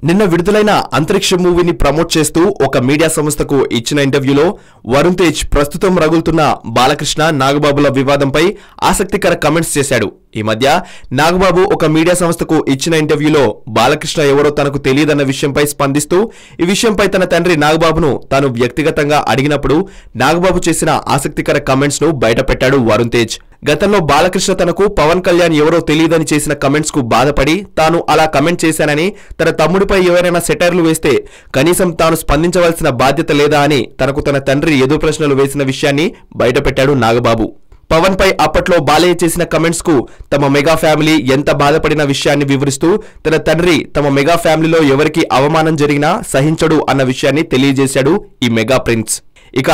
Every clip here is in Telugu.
నిన్న విడుదలైన అంతరిక్ష మూవీని ప్రమోట్ చేస్తూ ఒక మీడియా సంస్థకు ఇచ్చిన ఇంటర్వ్యూలో వరుణ్ తేజ్ ప్రస్తుతం రగులుతున్న బాలకృష్ణ నాగబాబుల వివాదంపై ఆసక్తికర కామెంట్స్ చేశాడు. ఈ మధ్య నాగబాబు ఒక మీడియా సంస్థకు ఇచ్చిన ఇంటర్వ్యూలో బాలకృష్ణ ఎవరో తనకు తెలియదన్న విషయంపై స్పందిస్తూ ఈ విషయంపై తన తండ్రి నాగబాబును తాను వ్యక్తిగతంగా అడిగినప్పుడు నాగబాబు చేసిన ఆసక్తికర కామెంట్స్ ను బయటపెట్టాడు వరుణ్ తేజ్. గతంలో బాలకృష్ణ తనకు పవన్ కళ్యాణ్ ఎవరో తెలియదని చేసిన కమెంట్స్ కు బాధపడి తాను అలా కమెంట్ చేశానని, తన తమ్ముడిపై ఎవరైనా సెటైర్లు వేస్తే కనీసం తాను స్పందించవలసిన బాధ్యత లేదా అని తనకు తన తండ్రి ఎదురు ప్రశ్నలు వేసిన విషయాన్ని బయటపెట్టాడు నాగబాబు. పవన్ పై అప్పట్లో బాలయ్య చేసిన కమెంట్స్ కు తమ మెగా ఫ్యామిలీ ఎంత బాధపడిన విషయాన్ని వివరిస్తూ తన తండ్రి తమ మెగా ఫ్యామిలీలో ఎవరికి అవమానం జరిగినా సహించడు అన్న విషయాన్ని తెలియజేశాడు ఈ మెగా ప్రిన్స్. ఇక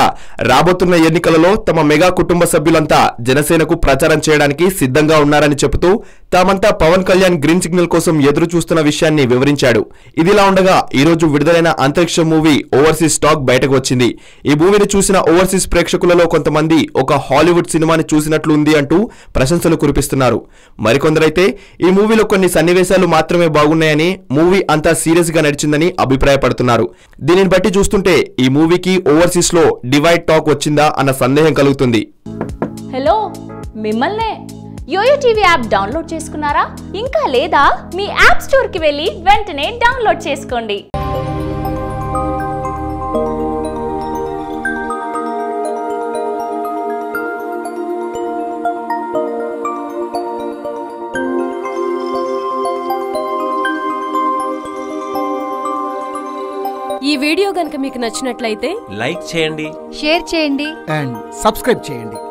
రాబోతున్న ఎన్నికలలో తమ మెగా కుటుంబ సభ్యులంతా జనసేనకు ప్రచారం చేయడానికి సిద్ధంగా ఉన్నారని చెబుతూ తామంతా పవన్ కళ్యాణ్ గ్రీన్ సిగ్నల్ కోసం ఎదురు చూస్తున్న విషయాన్ని వివరించాడు. ఇదిలా ఉండగా ఈ రోజు విడుదలైన అంతరిక్ష మూవీ ఓవర్సీస్ టాక్ బయటకు వచ్చింది. ఈ మూవీని చూసిన ఓవర్సీస్ ప్రేక్షకులలో కొంతమంది ఒక హాలీవుడ్ సినిమాని చూసినట్లు ఉంది అంటూ ప్రశంసలు కురిపిస్తున్నారు. మరికొందరైతే ఈ మూవీలో కొన్ని సన్నివేశాలు మాత్రమే బాగున్నాయని, మూవీ అంతా సీరియస్ గా నడిచిందని అభిప్రాయపడుతున్నారు. దీనిని బట్టి చూస్తుంటే ఈ మూవీకి ఓవర్సీస్ లో డివైడ్ టాక్ వచ్చిందా అన్న సందేహం కలుగుతుంది. హలో, మిమ్మల్నే యోయో టీవీ యాప్ డౌన్లోడ్ చేసుకున్నారా? ఇంకా లేదా? మీ యాప్ స్టోర్ కి వెళ్ళి వెంటనే డౌన్లోడ్ చేసుకోండి. ఈ వీడియో గనుక మీకు నచ్చినట్లయితే లైక్ చేయండి, షేర్ చేయండి అండ్ సబ్స్క్రైబ్ చేయండి.